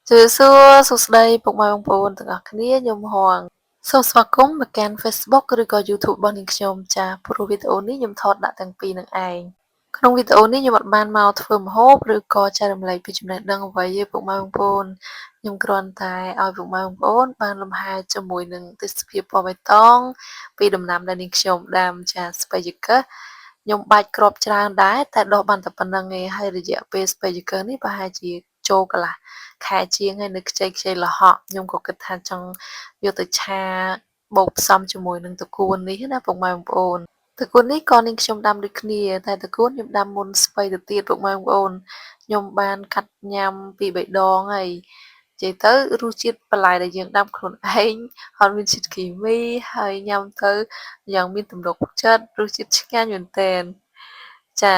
សួស្តីពុកម៉ែបងប្អូនទាំងអស់គ្នាខ្ញុំហងសូមស្វាគមន៍មកកាន់ Facebook ឬក៏ YouTube របស់នាងខ្ញុំចាស់ព្រោះវីដេអូនេះខ្ញុំថតដាក់ទាំងពីរនឹងឯងក្នុងវីដេអូនេះខ្ញុំអត់បានមកធ្វើម្ហូបឬក៏ចែករំលែកពីចំណេះដឹងអ្វីទេពុកម៉ែបងប្អូនខ្ញុំគ្រាន់តែឲ្យពុកម៉ែបងប្អូនបានលំហែជាមួយនឹងទេសភាពពណ៌បៃតងពីដំណាំដែលនាងខ្ញុំដាំចាស្ពៃយាកាសខ្ញុំបាច់គ្រាប់ច្រើនដែរតែដុះបានតែប៉ុណ្្នឹងឯងហើយរយៈពេលស្ពៃយាកាសនេះប្រហែលជាចូលកន្លះខែជាងហើយនៅខ្ចីៗលហកខ្ញុំក៏គិតថាចង់យកទៅឆាបូកផ្សំជាមួយនឹងត្រកួននេះណាពុកម៉ែបងប្អូនត្រកួននេះក៏នាងខ្ញុំដាំដូចគ្នាតែត្រកួនខ្ញុំដាំមុនស្ពៃទៅទៀតពុកម៉ែបងប្អូនខ្ញុំបានកាត់ញ៉ាំពីរបីដងហើយនិយាយទៅរសជាតិបន្លែដែលយើងដាំខ្លួនឯងអត់មានជាតិគីមីហើយញ៉ាំទៅយ៉ាងមានទំនុកចិត្តរសជាតិឆ្ងាញ់មែនទែនចា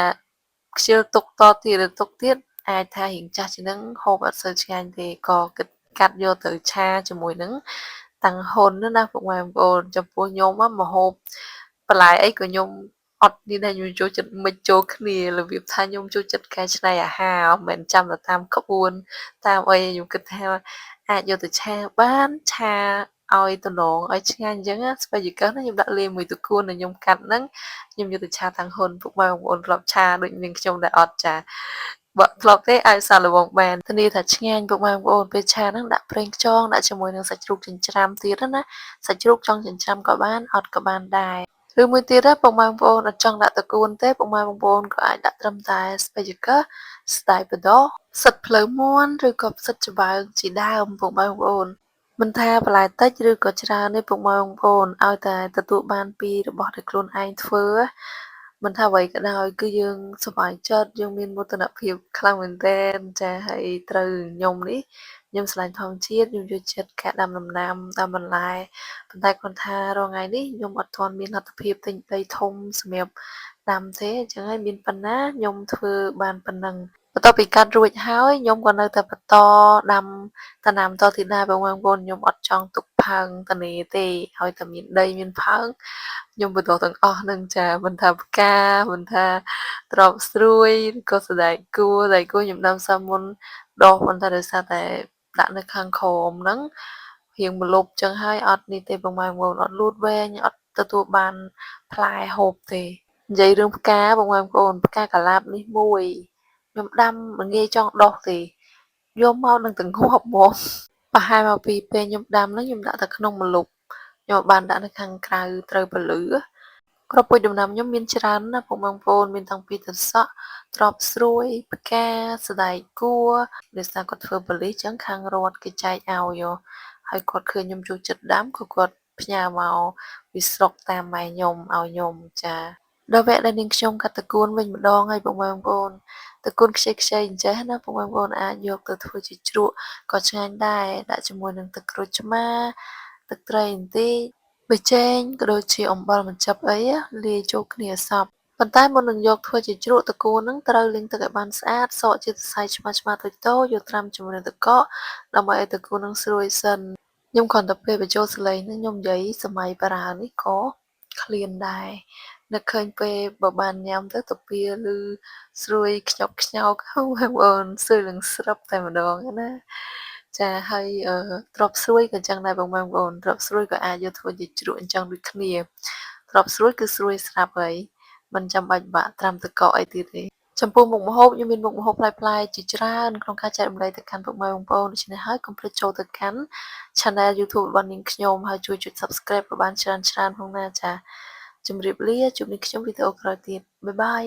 ខ្ជិលទុកតទៀតអាចថារៀងចាស់ជាងនឹងហូបអត់សូវឆ្ងាញ់ទេក៏គិតកាត់យកទៅឆាជាមួយនឹងតាំងហ៊ុនណាពុកម៉ែបងប្អូនចំពោះខ្ញុំម្ហូបបន្លែអីក៏ខ្ញុំអត់នេះដែរខ្ញុំចូលចិត្តមិចចូលគ្នារបៀបថាខ្ញុំចូលចិត្តកែច្នៃអាហារមិនមែនចាំតែតាមក្បួនតាមអីខ្ញុំគិតថាអាចយកទៅឆាបានឆាឲ្យតំណងឲ្យឆ្ងាញ់អញ្ចឹងណាស្ពៃយាកាសណាខ្ញុំដាក់លាយមួយត្រកួនដែលខ្ញុំកាត់ហ្នឹងខ្ញុំយកទៅឆាតាំងហ៊ុនពុកម៉ែបងប្អូនធ្លាប់ឆាដូចនាងខ្ញុំដែរអត់ចាបើធ្លាប់ទេឲ្យសាកល្បងបានធានាថាឆ្ងាញ់ពុកម៉ែបងប្អូនពេលឆាហ្នឹងដាក់ប្រេងខ្យងដាក់ជាមួយនឹងសាច់ជ្រូកចិញ្ច្រាំទៀតណាសាច់ជ្រូកចង់ចិញ្ច្រាំក៏បានអត់ក៏បានដែរឬមួយទៀតពុកម៉ែបងប្អូនអត់ចង់ដាក់ត្រកួនទេពុកម៉ែបងប្អូនក៏អាចដាក់ត្រឹមតែស្ពៃយាកាសស្ទាយបដោះផ្សិតភ្លៅមាន់ឬក៏ផ្សិតច្បើងជាដើមពុកម៉ែបងប្អូនមិនថាបន្លែតិចឬក៏ច្រើនទេពុកម៉ែបងប្អូនឲ្យតែទទួលបានពីរបស់ដែលខ្លួនឯងធ្វើមិនថាអ្វីក៏ដោយគឺយើងសប្បាយចិត្តយើងមានមោទនភាពខ្លាំងមែនទែនចាហើយត្រូវខ្ញុំនេះខ្ញុំស្រឡាញ់ធម្មជាតិខ្ញុំយកចិត្តការដាំដំណាំដាំបន្លែប៉ុន្តែគ្រាន់ថារាល់ថ្ងៃនេះខ្ញុំអត់ទាន់មានលទ្ធភាពទិញដីធំសម្រាប់ដាំទេអញ្ចឹងហើយមានប៉ុណ្ណាខ្ញុំធ្វើបានប៉ុណ្ណឹងបន្ទាប់ពីកាត់រួចហើយខ្ញុំក៏នៅតែបន្តដាំដំណាំតទៀតដែរបងប្អូនខ្ញុំអត់ចង់ទុកផើងត្នេទេឲ្យតែមានដីមានផើងខ្ញុំបន្តទាំងអស់នឹងចាមិនថាផ្កាមិនថាត្រប់ស្រួយឬក៏សណ្តែកគួខ្ញុំដាំសាមុនដុះប៉ុន្តែដោយសារតែដាក់នៅខាងក្រោមហ្នឹងរៀងម្លប់ចឹងហើយអត់នេះទេបងប្អូនអត់លូតវែងអត់ទទួលបានផ្លែហូបទេនិយាយរឿងផ្កាបងប្អូនផ្កាកាឡាបនេះមួយខ្ញុំដាំមិនងាយចង់ដុះទេយកមកនឹងទាំងងាប់ហ្មងប្រហែលមកពីពេលខ្ញុំដាំហ្នឹងខ្ញុំដាក់ទៅក្នុងម្លប់ខ្ញុំបានដាក់នៅខាងក្រៅត្រូវពលឺគ្រាប់ពូជដំណាំខ្ញុំមានច្រើនណាស់បងប្អូនមានតាំងពីត្រសក់ត្រប់ស្រួយផ្កាសណ្តែកគួរដោយសារគាត់ធ្វើប៉ូលីសចឹងខាងរដ្ឋគេចែកឲ្យហើយគាត់ឃើញខ្ញុំចូលចិត្តដាំក៏គាត់ផ្ញើមកពីស្រុកតាមម៉ែខ្ញុំឲ្យខ្ញុំចាដល់វគ្គដែលនាងខ្ញុំកាត់តកួនវិញម្ដងហើយបងប្អូនតកួនខ្ចីអញ្ចេះណាបងប្អូនអាចយកទៅធ្វើជាជ្រក់ក៏ឆ្ងាញ់ដែរដាក់ជាមួយនឹងទឹកក្រូចឆ្មាទឹកត្រីបន្តិចប៊ីចេងក៏ដូចជាអំបិលម្ជិបអីលាយចូលគ្នាសព្វប៉ុន្តែមុននឹងយកធ្វើជាជ្រក់តកួនហ្នឹងត្រូវលាងទឹកឲ្យបានស្អាតសកជាសរសៃឆ្មាតៗតូចៗយកត្រាំជាមួយនឹងទឹកកកដើម្បីឲ្យតកួនហ្នឹងស្រួយសិនខ្ញុំគ្រាន់តែពេលបញ្ចូលសលេងហ្នឹងខ្ញុំនិយាយសម័យបារាណនេះក៏ឃ្លានដែរនឹកឃើញពេលបើបានញ៉ាំទៅតាពីឮស្រួយខ្ញប់ខ្ញោកបងប្អូនស្រួយនឹងស្រាប់តែម្ដងណាចាហើយត្រប់ស្រួយក៏ចឹងដែរបងប្អូនត្រប់ស្រួយក៏អាចយកធ្វើជាជ្រក់អញ្ចឹងដូចគ្នាត្រប់ស្រួយគឺស្រួយស្រាប់ហើយមិនចាំបាច់បាក់ត្រាំទឹកកកអីទៀតទេចំពោះមុខម្ហូបខ្ញុំមានមុខម្ហូបប្លែកៗជាច្រើនក្នុងការចែករំលែកទៅកាន់ពុកម៉ែបងប្អូនដូច្នេះហើយកុំភ្លេចចូលទៅកាន់ Channel YouTube របស់នាងខ្ញុំហើយជួយចុច Subscribe ក៏បានច្រើនផងណាចាជម្រាបលាជួបនាងខ្ញុំវីដេអូក្រោយទៀតបាយបាយ